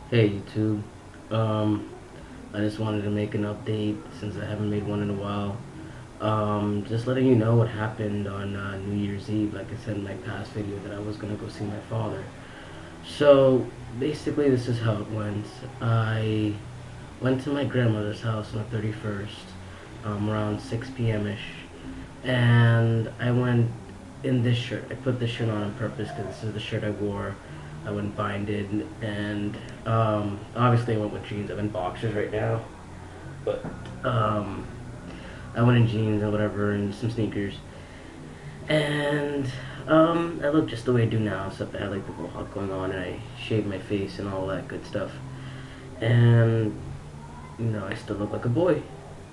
Hey YouTube. Um, I just wanted to make an update since I haven't made one in a while. Just letting you know what happened on New Year's Eve. Like I said in my past video, that I was gonna go see my father. So basically, this is how it went. I went to my grandmother's house on the 31st, around 6 p.m. ish, and I went in this shirt. I put this shirt on purpose because this is the shirt I wore. I went binded, and obviously I went with jeans. I'm in boxers right now, but um, I went in jeans and whatever, and some sneakers, and I look just the way I do now, except I had like the mohawk going on, and I shaved my face and all that good stuff, and I still look like a boy,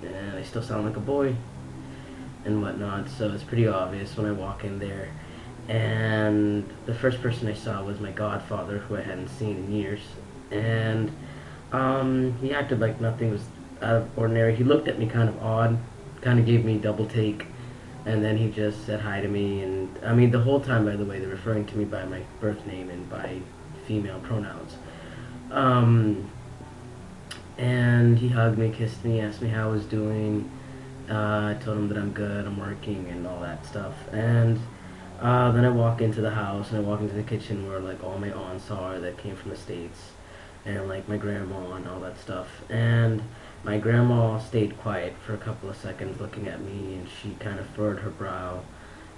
and I still sound like a boy, and whatnot. So it's pretty obvious when I walk in there. And the first person I saw was my godfather, who I hadn't seen in years. And he acted like nothing was out of ordinary. He looked at me kind of odd, kind of gave me double take, and then he just said hi to me. And I mean, the whole time, by the way, they're referring to me by my birth name and by female pronouns. Um, and he hugged me, kissed me, asked me how I was doing. I told him that I'm good, I'm working, and all that stuff. And then I walk into the house, and I walk into the kitchen where like all my aunts are that came from the States, and like my grandma and all that stuff. And my grandma stayed quiet for a couple of seconds looking at me, and she kind of furrowed her brow,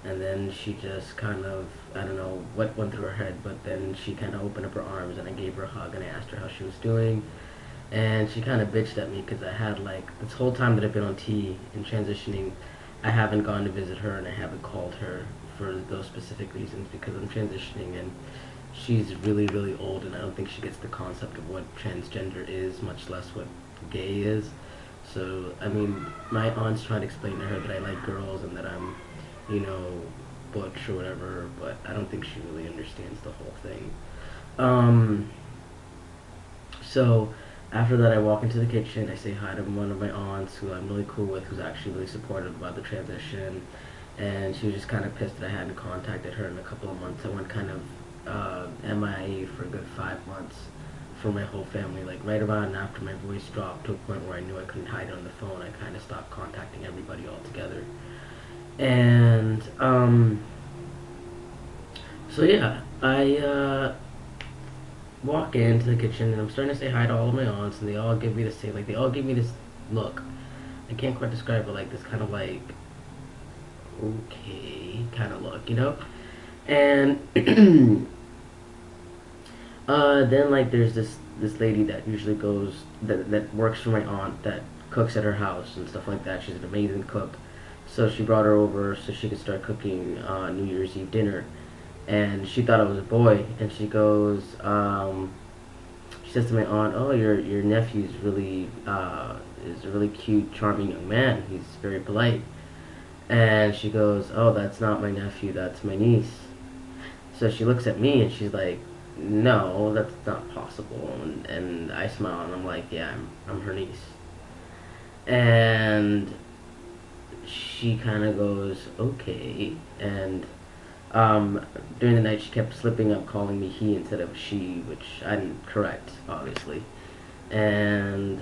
and then she just kind of, I don't know what went through her head, but then she kind of opened up her arms, and I gave her a hug, and I asked her how she was doing. And she kind of bitched at me because I had like this whole time that I've been on T and transitioning, I haven't gone to visit her, and I haven't called her for those specific reasons because I'm transitioning, and she's really really old, and I don't think she gets the concept of what transgender is, much less what gay is. So I mean, my aunt's trying to explain to her that I like girls and that I'm, you know, butch or whatever, but I don't think she really understands the whole thing. Um, so after that, I walk into the kitchen. I say hi to one of my aunts, who I'm really cool with, who's actually really supportive about the transition. And she was just kind of pissed that I hadn't contacted her in a couple of months. I went kind of MIA for a good 5 months for my whole family. Like right around after my voice dropped to a point where I knew I couldn't hide it on the phone, I kind of stopped contacting everybody altogether. And so yeah, I walk into the kitchen, and I'm starting to say hi to all of my aunts, and they all give me the same, like they all give me this look. I can't quite describe it, like this kind of like okay kind of look, you know. And then like there's this lady that usually goes that works for my aunt, that cooks at her house and stuff like that. She's an amazing cook. So she brought her over so she could start cooking New Year's Eve dinner, and she thought I was a boy, and she goes, she says to my aunt, "Oh, your nephew's really is a really cute, charming young man. He's very polite." And she goes, "Oh, that's not my nephew. That's my niece." So she looks at me and she's like, "No, that's not possible." And I smile and I'm like, "Yeah, I'm her niece." And she kind of goes, "Okay." And during the night, she kept slipping up, calling me he instead of she, which I didn't correct, obviously. And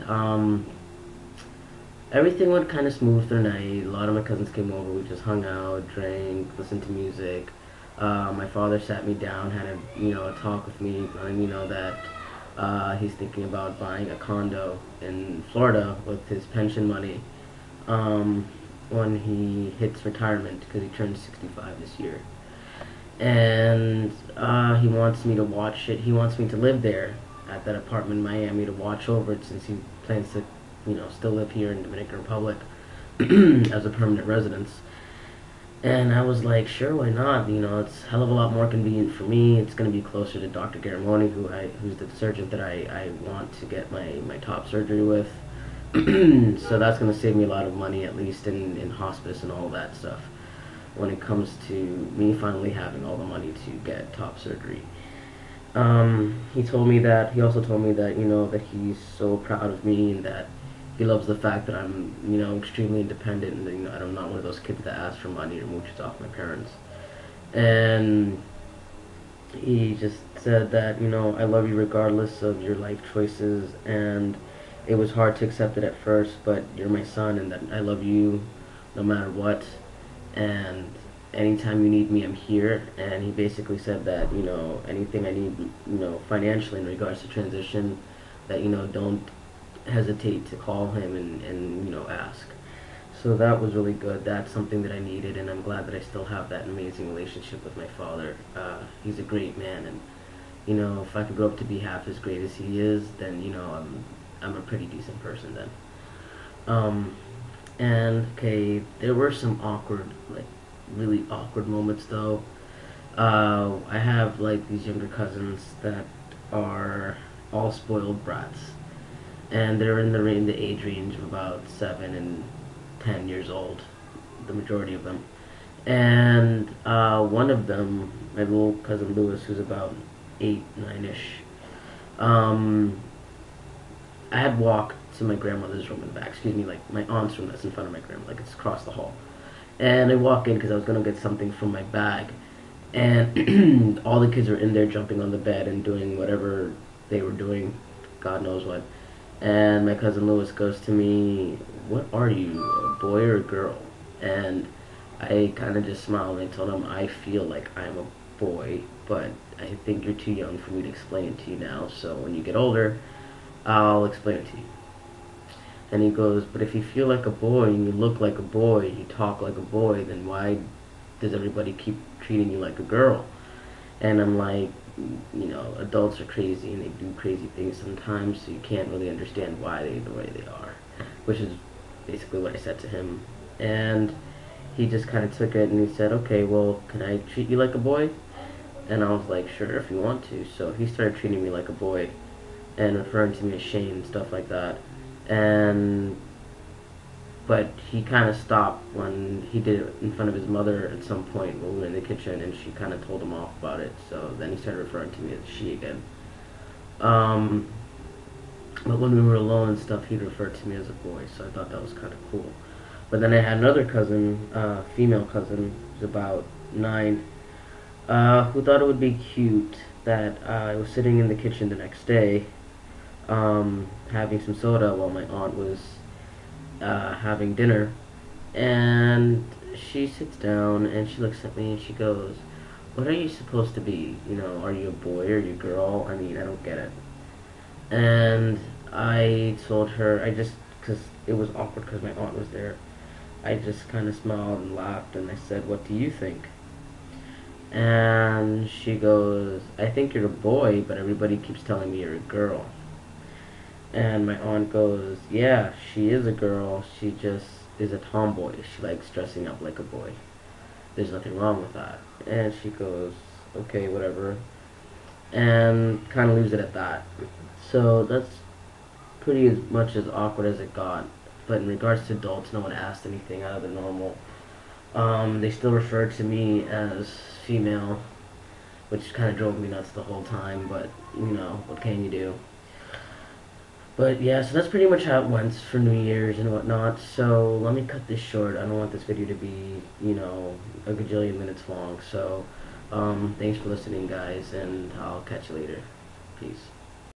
everything went kind of smooth for the night. A lot of my cousins came over. We just hung out, drank, listened to music. My father sat me down, had a talk with me, letting me know that he's thinking about buying a condo in Florida with his pension money when he hits retirement, because he turns 65 this year. And he wants me to watch it. He wants me to live there at that apartment in Miami to watch over it, since he plans to, still live here in Dominican Republic as a permanent residence. And I was like, sure, why not? It's a hell of a lot more convenient for me. It's going to be closer to Dr. Garamoni, who's the surgeon that I want to get my top surgery with. So that's going to save me a lot of money, at least in hospice and all that stuff, when it comes to me finally having all the money to get top surgery. He also told me that, that he's so proud of me, and that he loves the fact that I'm, extremely independent, and that, I'm not one of those kids that asks for money or mooches off my parents. And he just said that, I love you regardless of your life choices, and it was hard to accept it at first, but you're my son, and that I love you no matter what, and anytime you need me, I'm here. And he basically said that, anything I need, financially in regards to transition, that, don't hesitate to call him and ask. So that was really good. That's something that I needed, and I'm glad that I still have that amazing relationship with my father. He's a great man, and if I could grow up to be half as great as he is, then I'm a pretty decent person then. Um, and okay, there were some awkward, like really awkward moments though. I have like these younger cousins that are all spoiled brats, and they're in the age range of about 7 and 10 years old, the majority of them. And one of them, my little cousin Lewis, who's about 8, 9-ish, um, I had walked to my grandmother's room in the back. Excuse me, like my aunt's room that's in front of my grandma, like it's across the hall. And I walk in because I was gonna get something from my bag, and all the kids were in there jumping on the bed and doing whatever they were doing, God knows what. And my cousin Lewis goes to me, "What are you, a boy or a girl?" And I kind of just smiled and I told him, "I feel like I'm a boy, but I think you're too young for me to explain it to you now. So when you get older, I'll explain it to you." And he goes, "But if you feel like a boy and you look like a boy, you talk like a boy, then why does everybody keep treating you like a girl?" And I'm like, adults are crazy and they do crazy things sometimes, so you can't really understand why they're the way they are, which is basically what I said to him. And he just kind of took it and he said, "Okay, well, can I treat you like a boy?" And I was like, "Sure, if you want to." So he started treating me like a boy and referring to me as Shane and stuff like that. And but he kind of stopped when he did it in front of his mother at some point when we were in the kitchen, and she kind of told him off about it. So then he started referring to me as she again. Um, but when we were alone and stuff, he'd refer to me as a boy, so I thought that was kind of cool. But then I had another cousin, female cousin, who's about 9, who thought it would be cute that I was sitting in the kitchen the next day, having some soda while my aunt was having dinner, and she sits down and she looks at me and she goes, "What are you supposed to be? Are you a boy or are you a girl? I mean, I don't get it." And I told her, because it was awkward because my aunt was there, I just kind of smiled and laughed and I said, "What do you think?" And she goes, "I think you're a boy, but everybody keeps telling me you're a girl." And my aunt goes, "Yeah, she is a girl. She just is a tomboy. She likes dressing up like a boy. There's nothing wrong with that." And she goes, "Okay, whatever." And kind of leaves it at that. So that's pretty as much as awkward as it got. But in regards to adults, no one asked anything out of the normal. They still referred to me as female, which kind of drove me nuts the whole time. But what can you do? But yeah, so that's pretty much how it went for New Year's and whatnot. So let me cut this short. I don't want this video to be, a gajillion minutes long. So thanks for listening, guys, and I'll catch you later. Peace.